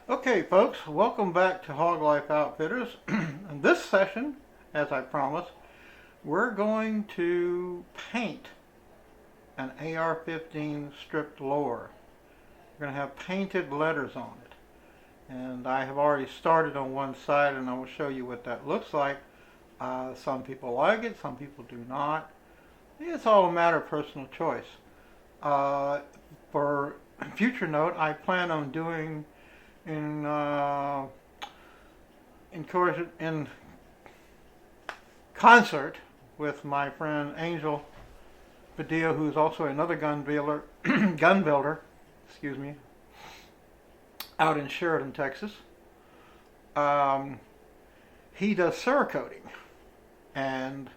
Okay, folks, welcome back to Hog Life Outfitters. In this session, as I promised, we're going to paint an AR-15 stripped lower. We're going to have painted letters on it. And I have already started on one side, and I will show you what that looks like. Some people like it, some people do not. It's all a matter of personal choice. For future note, I plan on doing in in concert with my friend Angel Padilla, who's also another gun builder, excuse me, out in Sheridan, Texas. He does Cerakoting and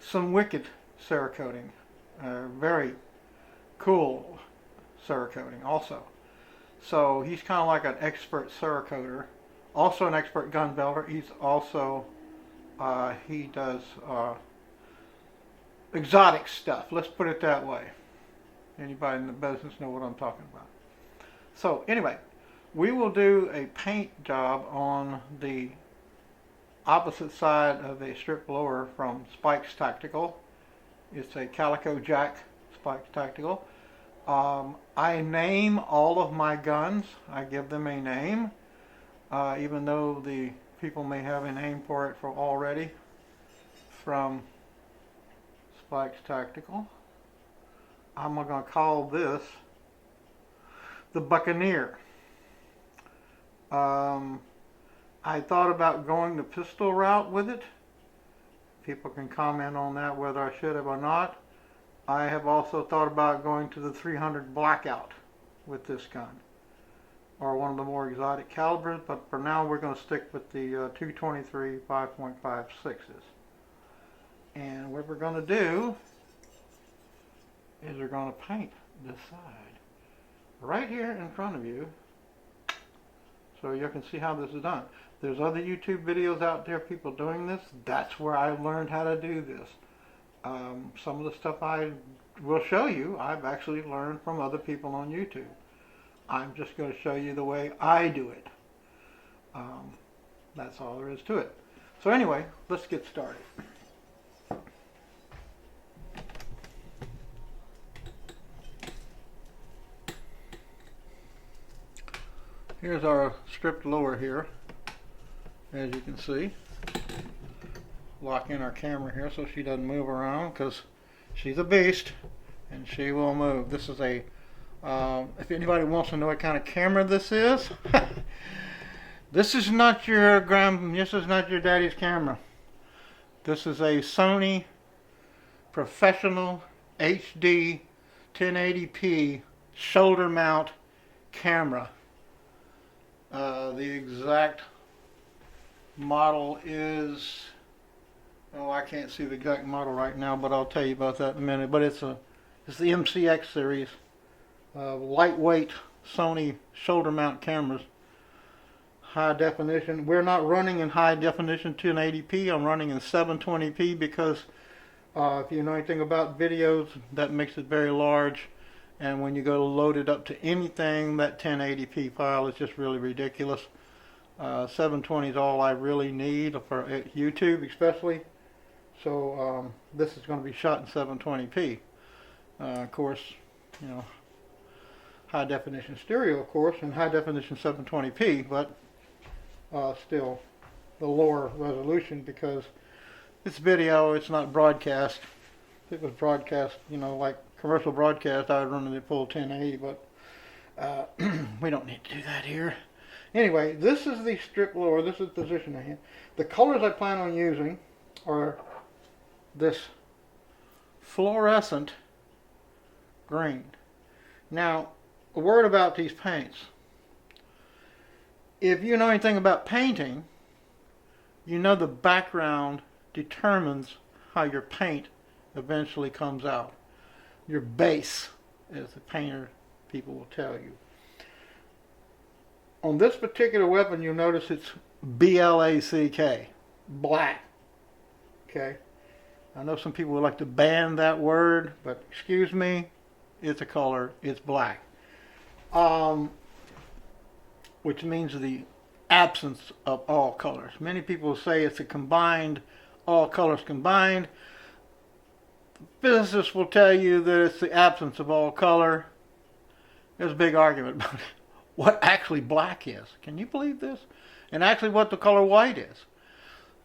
some wicked Cerakoting, very cool Cerakoting also. So he's kind of like an expert Cerakoter, also an expert gun builder. He's also he does exotic stuff. Let's put it that way. Anybody in the business know what I'm talking about. So anyway, we will do a paint job on the opposite side of a strip blower from Spike's Tactical. It's a Calico Jack Spike's Tactical. I name all of my guns. I give them a name, even though the people may have a name for it already from Spike's Tactical. I'm going to call this the Buccaneer. I thought about going the pistol route with it. People can comment on that whether I should have or not. I have also thought about going to the 300 Blackout with this gun, or one of the more exotic calibers, but for now we're going to stick with the 223 5.56s. And what we're going to do is we're going to paint this side right here in front of you so you can see how this is done. There's other YouTube videos out there, people doing this. That's where I learned how to do this. Some of the stuff I will show you, I've actually learned from other people on YouTube. I'm just going to show you the way I do it. That's all there is to it. So anyway, let's get started. Here's our stripped lower here, as you can see. Lock in our camera here so she doesn't move around, because she's a beast and she will move. This is a if anybody wants to know what kind of camera this is, this is not your daddy's camera. This is a Sony professional HD 1080p shoulder mount camera. The exact model is, oh, I can't see the exact model right now, but I'll tell you about that in a minute. But it's the MCX series, lightweight Sony shoulder mount cameras, high definition. We're not running in high definition 1080p. I'm running in 720p because if you know anything about videos, that makes it very large. And when you go to load it up to anything, that 1080p file is just really ridiculous. 720 is all I really need for YouTube, especially. So this is going to be shot in 720p. Of course, you know, high definition stereo, of course, and high definition 720p, but still the lower resolution because it's video, it's not broadcast. If it was broadcast, you know, like commercial broadcast, I would run it at full 1080, but we don't need to do that here. Anyway, this is the strip lower. This is the position I have. The colors I plan on using are this fluorescent green. Now, a word about these paints. If you know anything about painting, you know the background determines how your paint eventually comes out. Your base, as the painter people will tell you. On this particular weapon, you'll notice it's BLACK, black. Okay? I know some people would like to ban that word, but excuse me, it's a color, it's black. which means the absence of all colors. Many people say it's a combined, all colors combined. Physicists will tell you that it's the absence of all color. There's a big argument about what actually black is. Can you believe this? And actually what the color white is.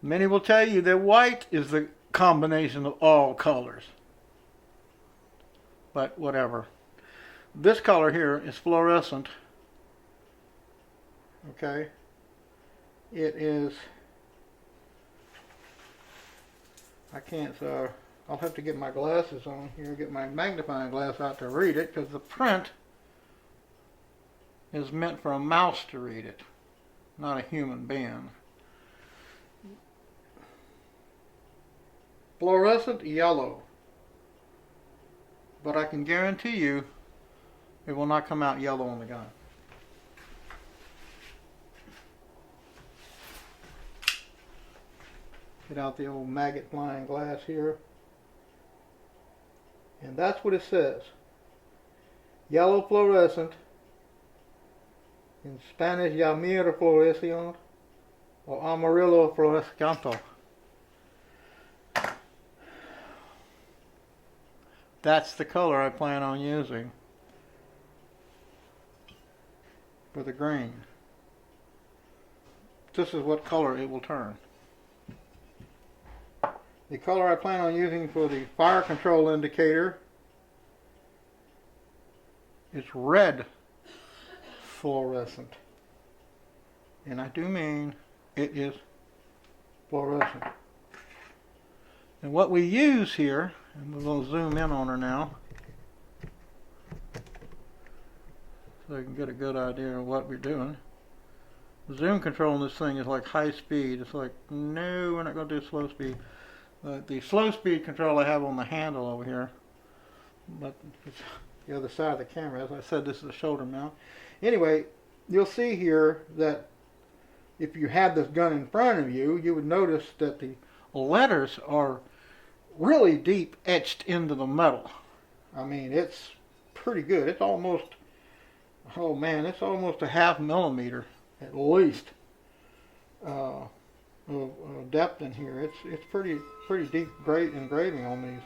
Many will tell you that white is the combination of all colors. But whatever. This color here is fluorescent. Okay. It is, I can't, I'll have to get my glasses on here, get my magnifying glass out to read it, because the print is meant for a mouse to read it, not a human being. Fluorescent yellow. But I can guarantee you it will not come out yellow on the gun. Get out the old maggot flying glass here. And that's what it says. Yellow fluorescent. In Spanish, llamero fluorescente or amarillo fluorescente. That's the color I plan on using for the green. This is what color it will turn. The color I plan on using for the fire control indicator is red fluorescent. And I do mean it is fluorescent. And what we use here, and we're going to zoom in on her now so I can get a good idea of what we're doing. The zoom control on this thing is like high speed. It's like, no, we're not going to do slow speed. The slow speed control I have on the handle over here, but it's the other side of the camera. As I said, this is a shoulder mount. Anyway, you'll see here that if you had this gun in front of you, you would notice that the letters are really deep etched into the metal. I mean, it's pretty good. It's almost, oh man, it's almost a ½ millimeter at least of depth in here. It's pretty deep engraving on these.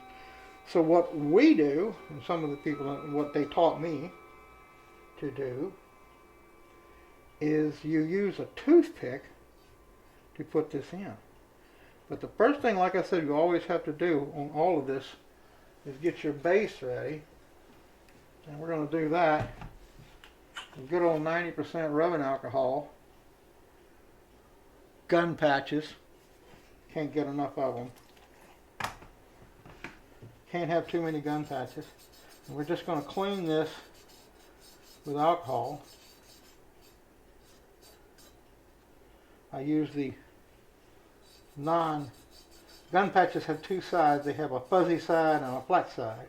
So what we do, and some of the people, what they taught me to do, is you use a toothpick to put this in. But the first thing, like I said, you always have to do on all of this is get your base ready. And we're going to do that with good old 90% rubbing alcohol. Gun patches. Can't get enough of them. Can't have too many gun patches. And we're just going to clean this with alcohol. I use the gun patches have two sides. They have a fuzzy side and a flat side.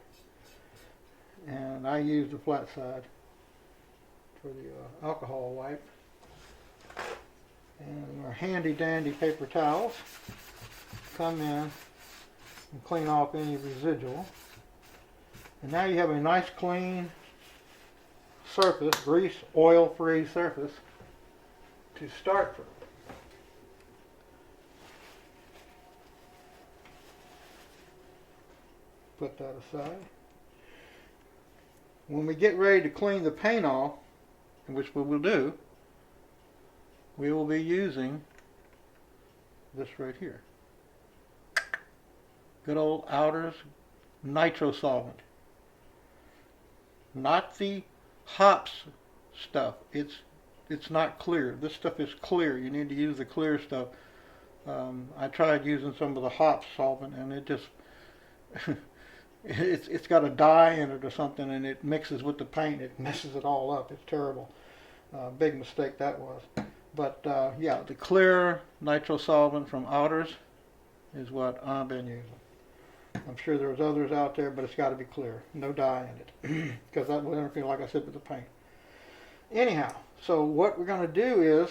And I use the flat side for the alcohol wipe. And our handy dandy paper towels come in and clean off any residual. And now you have a nice clean surface, grease, oil-free surface to start from. Put that aside. When we get ready to clean the paint off, which we will do, we will be using this right here. Good old Outers nitro solvent. Not the hops stuff. It's not clear. This stuff is clear. You need to use the clear stuff. I tried using some of the hops solvent, and it just it's got a dye in it or something, and it mixes with the paint. It messes it all up. It's terrible. Big mistake that was. But yeah, the clear nitro solvent from Outers is what I've been using. I'm sure there's others out there, but it's got to be clear. No dye in it. Because that will interfere, like I said, with the paint. Anyhow, so what we're going to do is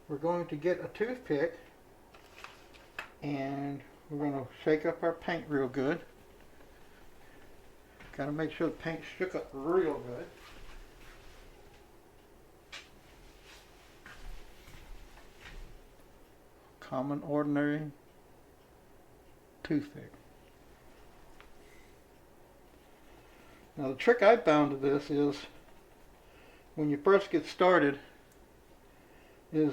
we're going to get a toothpick and we're going to shake up our paint real good. Got to make sure the paint's shook up real good. common ordinary toothpick. Now the trick I found to this is, when you first get started, is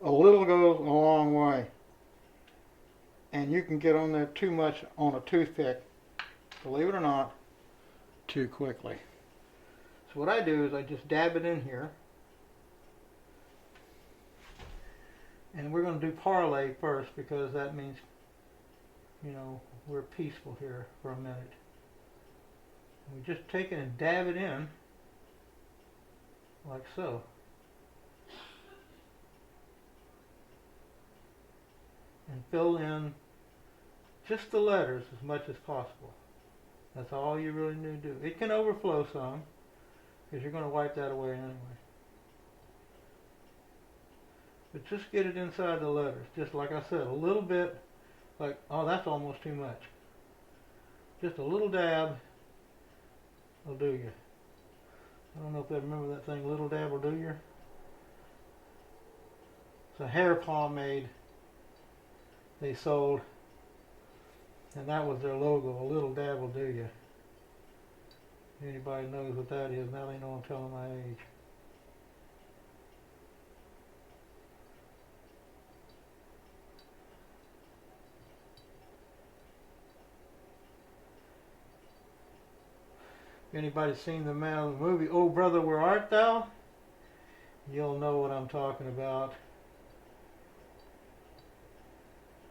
a little goes a long way. And you can get on there too much on a toothpick, believe it or not, too quickly. So what I do is I just dab it in here. And we're going to do parlay first, because that means, you know, we're peaceful here for a minute. We just take it and dab it in, like so. And fill in just the letters as much as possible. That's all you really need to do. It can overflow some, because you're going to wipe that away anyway. But just get it inside the letters. Just like I said, a little bit, like, oh, that's almost too much. Just a little dab will do you. I don't know if they remember that thing, little dab will do you. It's a hair pomade they sold, and that was their logo, a little dab will do you. Anybody knows what that is, now they know I'm telling my age. If anybody's seen the movie, Oh Brother, Where Art Thou? You'll know what I'm talking about.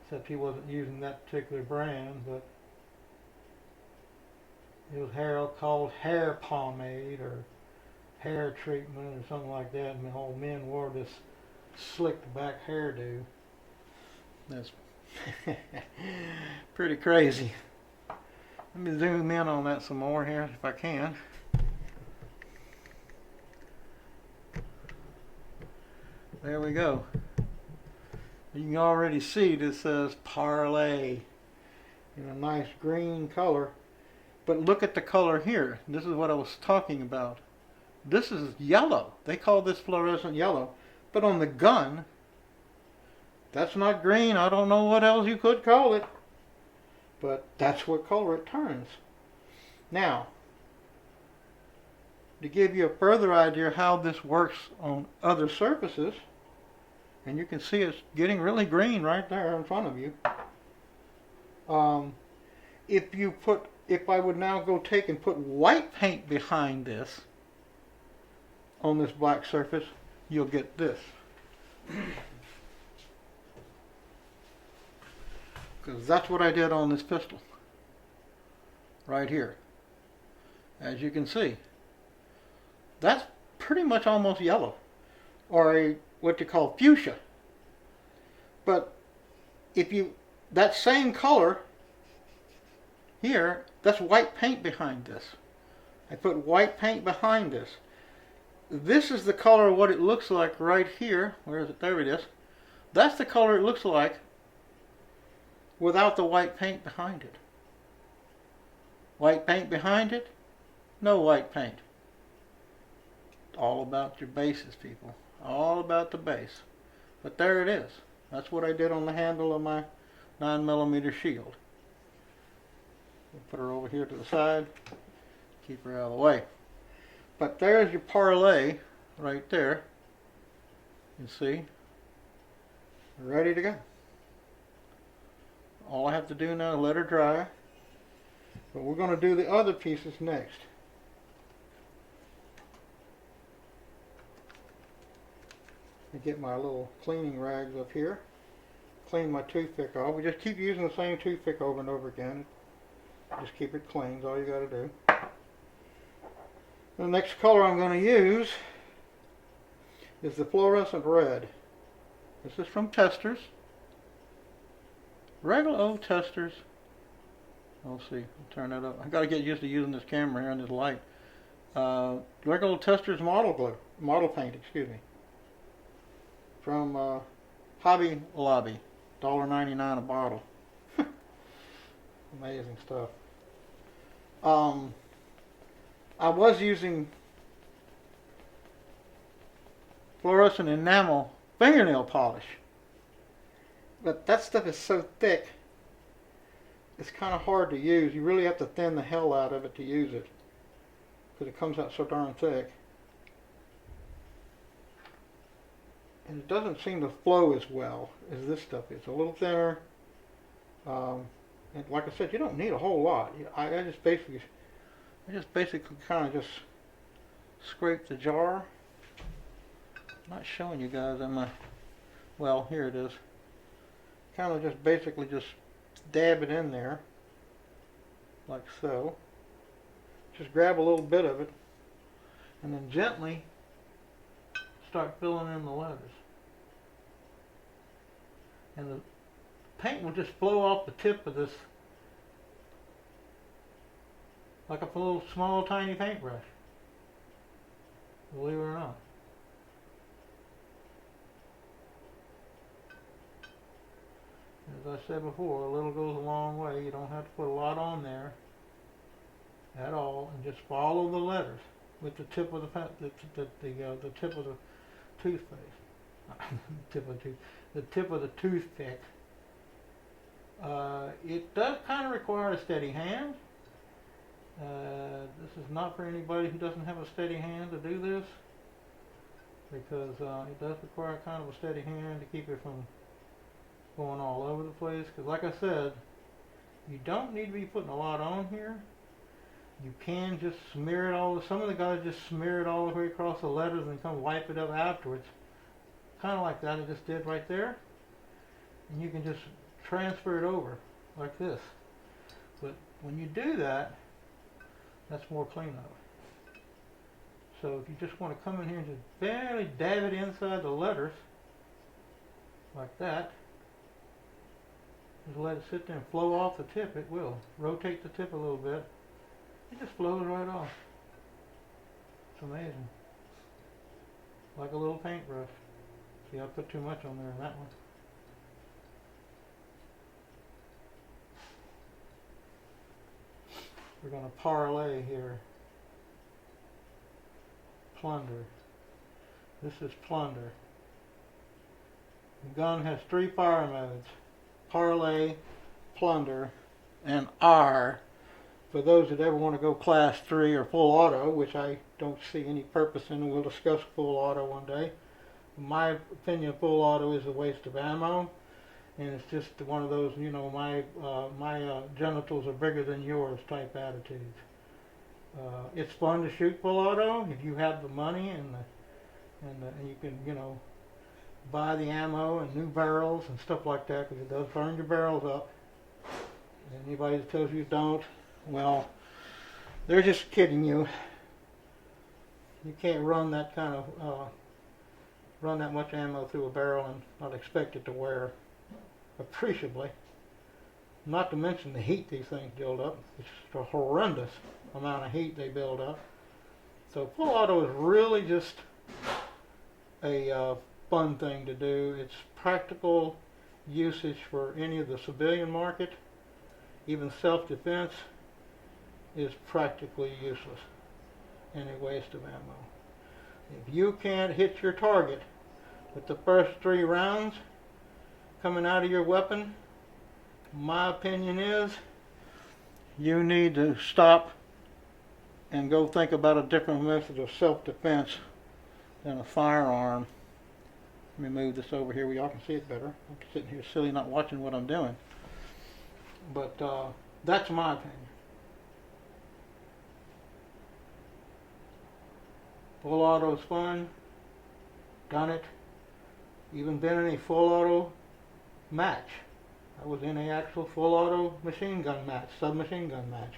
Except he wasn't using that particular brand, but it was called hair pomade or hair treatment or something like that, and all men wore this slicked back hairdo. That's pretty crazy. Let me zoom in on that some more here if I can. There we go. You can already see this says Parlay in a nice green color. But look at the color here. This is what I was talking about. This is yellow. They call this fluorescent yellow. But on the gun, that's not green. I don't know what else you could call it. But that's what color it turns. Now, to give you a further idea how this works on other surfaces, and you can see it's getting really green right there in front of you. If I would now go take and put white paint behind this on this black surface, you'll get this. Because that's what I did on this pistol. Right here. As you can see. That's pretty much almost yellow. Or what you call fuchsia. But that same color here, that's white paint behind this. I put white paint behind this. This is the color of what it looks like right here. Where is it? There it is. That's the color it looks like without the white paint behind it. White paint behind it, no white paint. All about your bases, people. All about the base. But there it is. That's what I did on the handle of my 9mm shield. We'll put her over here to the side. Keep her out of the way. But there's your parlay right there. You see? Ready to go. All I have to do now is let her dry. But we're going to do the other pieces next. I get my little cleaning rags up here. Clean my toothpick off. We just keep using the same toothpick over and over again. Just keep it clean is all you got to do. The next color I'm going to use is the fluorescent red. This is from Testers. Regular old Testers. We'll see. I'll turn that up. I got to get used to using this camera here and this light. Regular old Testers model paint, excuse me. From Hobby Lobby, $1.99 a bottle. Amazing stuff. I was using fluorescent enamel fingernail polish, But that stuff is so thick, it's kind of hard to use. You really have to thin the hell out of it to use it, because it comes out so darn thick. And it doesn't seem to flow as well as this stuff is. It's a little thinner. And like I said, you don't need a whole lot. I just basically kind of just scrape the jar. I'm not showing you guys, am I? Well, here it is. Kind of just basically just dab it in there, like so. Just grab a little bit of it, and then gently start filling in the letters. And the paint will just flow off the tip of this like a little small tiny paintbrush, believe it or not. As I said before, a little goes a long way. You don't have to put a lot on there at all, and just follow the letters with the tip of the tip of the toothpaste, the tip of the toothpick. It does kind of require a steady hand. This is not for anybody who doesn't have a steady hand to do this, because it does require kind of a steady hand to keep it from going all over the place. Because like I said, you don't need to be putting a lot on here. You can just smear it all. Some of the guys just smear it all the way across the letters and come wipe it up afterwards. Kind of like that I just did right there. And you can just transfer it over like this. But when you do that, that's more cleanup. So if you just want to come in here and just barely dab it inside the letters, like that, just let it sit there and flow off the tip. It will. Rotate the tip a little bit. It just flows right off. It's amazing. Like a little paintbrush. See, I put too much on there in that one. We're going to parlay here. Plunder. This is plunder. The gun has 3 fire modes: parlay, plunder, and R. For those that ever want to go class 3 or full auto, which I don't see any purpose in, and we'll discuss full auto one day. In my opinion, full auto is a waste of ammo, and it's just one of those, you know, my genitals are bigger than yours type attitudes. It's fun to shoot full auto if you have the money and you can, you know, buy the ammo and new barrels and stuff like that, because it does burn your barrels up. And anybody that tells you don't, well, they're just kidding you. You can't run that kind of run that much ammo through a barrel and not expect it to wear appreciably. Not to mention the heat these things build up. It's a horrendous amount of heat they build up. So full auto is really just a fun thing to do. It's practical usage for any of the civilian market. Even self-defense is practically useless and a waste of ammo. If you can't hit your target with the first 3 rounds coming out of your weapon, my opinion is you need to stop and go think about a different method of self-defense than a firearm. Let me move this over here where y'all can see it better. I'm sitting here silly not watching what I'm doing. But that's my opinion. Full auto is fun. Done it. Even been in a full auto match. I was in an actual full auto machine gun match, submachine gun match.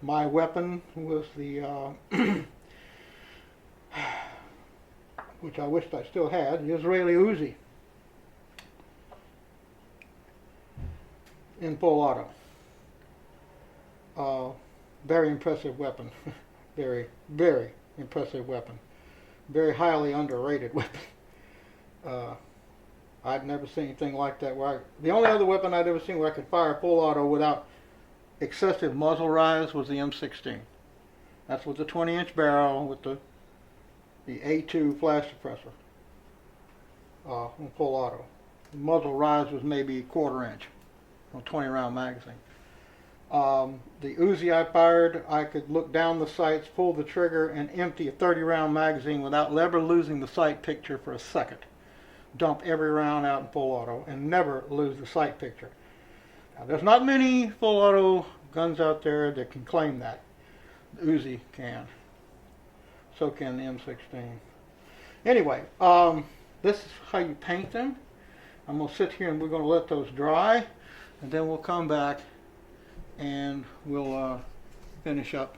My weapon was the, which I wished I still had, the Israeli Uzi in full auto. Very impressive weapon. Very, very impressive weapon. Very highly underrated weapon. I'd never seen anything like that. The only other weapon I'd ever seen where I could fire full auto without excessive muzzle rise was the M16. That's with the 20-inch barrel with the A2 flash suppressor in full auto. The muzzle rise was maybe 1/4 inch on 20 round magazine. The Uzi I fired, I could look down the sights, pull the trigger, and empty a 30 round magazine without ever losing the sight picture for a second. Dump every round out in full auto and never lose the sight picture. Now, there's not many full auto guns out there that can claim that. The Uzi can. So can the M16. Anyway, this is how you paint them. I'm going to sit here and we're going to let those dry, and then we'll come back and we'll finish up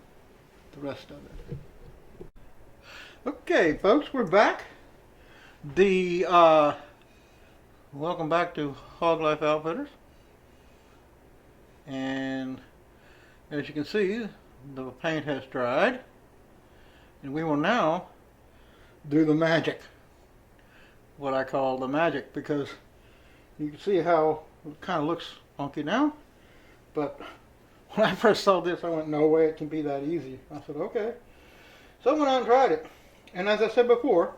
the rest of it. Okay, folks, we're back. Welcome back to Hog Life Outfitters. And as you can see, the paint has dried, and we will now do the magic. What I call the magic, because you can see how it kind of looks funky now, but when I first saw this, I went, no way it can be that easy. I said, okay. So I went out and tried it. And as I said before,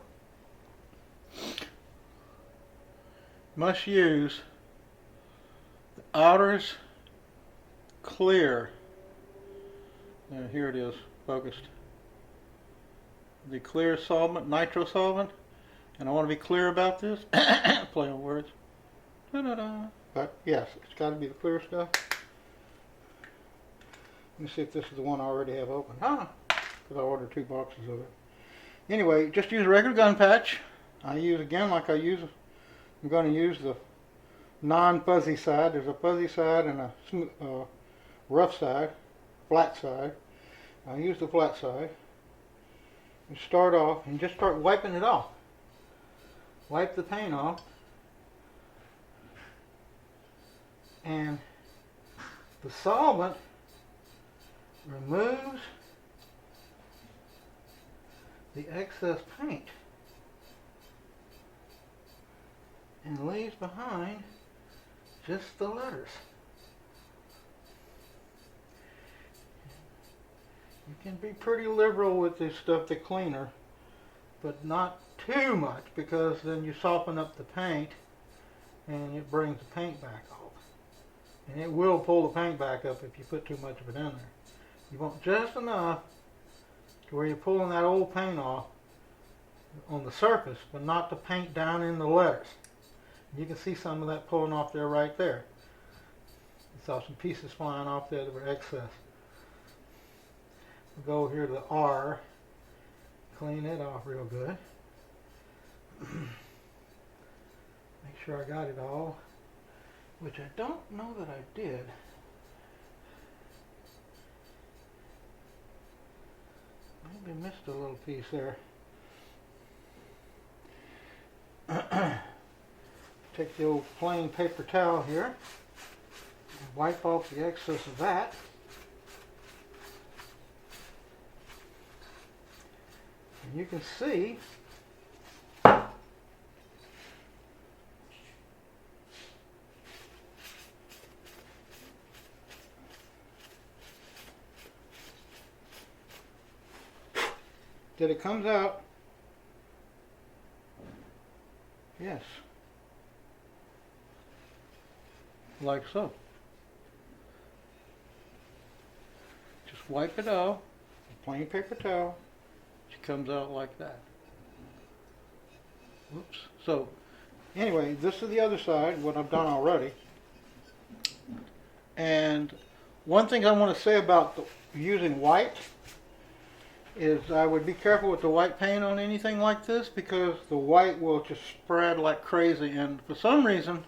must use the outers clear. Here it is, focused. The clear solvent, nitro solvent. And I want to be clear about this. Play on words. Da-da-da. But yes, it's got to be the clear stuff. Let me see if this is the one I already have open. Because I ordered 2 boxes of it. Anyway, just use a regular gun patch. I use, again, like I use, I'm going to use the non-fuzzy side. There's a fuzzy side and a rough side, flat side. I use the flat side. And start off and just start wiping it off. Wipe the paint off. And the solvent removes the excess paint and leaves behind just the letters. You can be pretty liberal with this stuff, the cleaner, but not too much, because then you soften up the paint and it brings the paint back off. And it will pull the paint back up if you put too much of it in there. You want just enough to where you're pulling that old paint off on the surface, but not the paint down in the letters. You can see some of that pulling off there right there. You saw some pieces flying off there that were excess. We'll go here to the R, clean it off real good. Make sure I got it all, which I don't know that I did. Maybe missed a little piece there. Take the old plain paper towel here and wipe off the excess of that. And you can see that it comes out, yes, like so. Just wipe it off, a plain paper towel. It comes out like that. Oops. So, anyway, this is the other side, what I've done already. And one thing I want to say about using white is I would be careful with the white paint on anything like this, because the white will just spread like crazy, and for some reason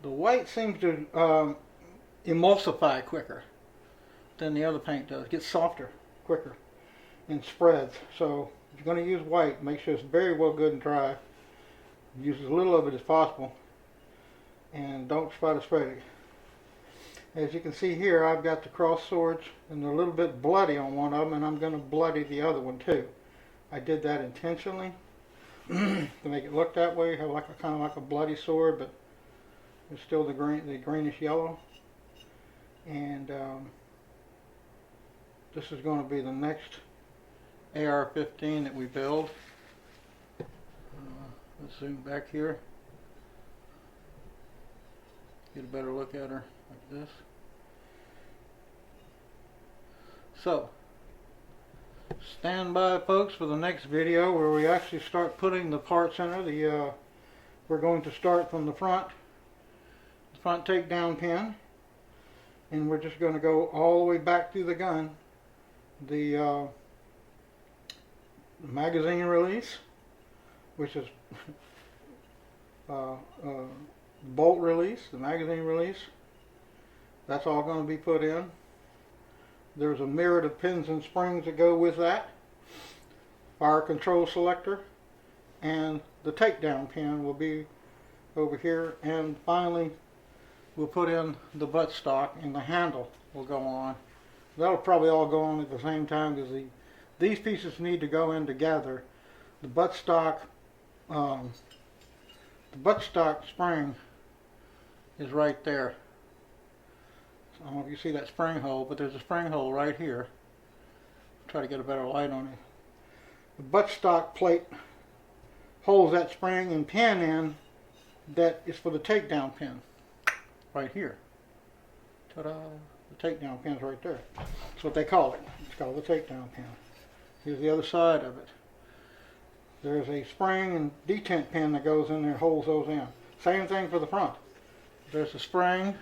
the white seems to emulsify quicker than the other paint does. It gets softer quicker and spreads. So if you're going to use white, make sure it's very well good and dry. Use as little of it as possible and don't try to spread it. As you can see here, I've got the cross swords, and they're a little bit bloody on one of them, and I'm going to bloody the other one too. I did that intentionally to make it look that way, have like a kind of like a bloody sword, but it's still the greenish yellow. And this is going to be the next AR-15 that we build. Let's zoom back here. Get a better look at her like this. So, stand by, folks, for the next video where we actually start putting the parts in her. We're going to start from the front takedown pin, and we're just going to go all the way back through the gun. The magazine release, which is bolt release, the magazine release, that's all going to be put in. There's a myriad of pins and springs that go with that, fire control selector, and the takedown pin will be over here, and finally we'll put in the buttstock, and the handle will go on. That'll probably all go on at the same time because these pieces need to go in together. The buttstock spring is right there. I don't know if you see that spring hole, but there's a spring hole right here. Try to get a better light on it. The buttstock plate holds that spring and pin in that is for the takedown pin. Right here. Ta-da! The takedown pin's right there. That's what they call it. It's called the takedown pin. Here's the other side of it. There's a spring and detent pin that goes in there and holds those in. Same thing for the front. There's a spring,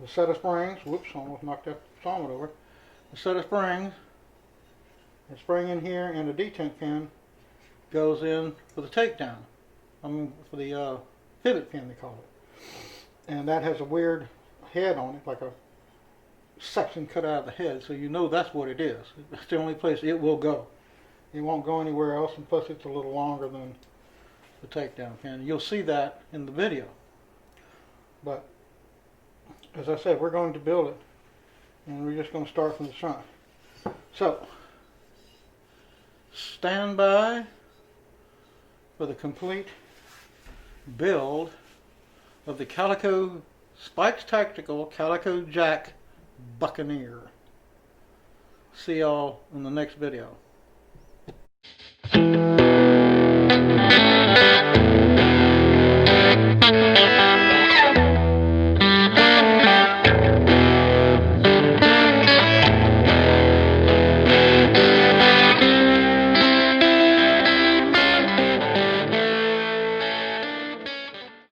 a set of springs. Whoops, almost knocked that helmet over. A set of springs, a spring in here, and a detent pin goes in for the takedown. I mean, for the pivot pin, they call it. And that has a weird head on it, like a section cut out of the head, so you know that's what it is. It's the only place it will go. It won't go anywhere else, and plus it's a little longer than the takedown pin. You'll see that in the video. But as I said, we're going to build it, and we're just going to start from the front. So stand by for the complete build of the Calico Spikes Tactical Calico Jack Buccaneer. See y'all in the next video.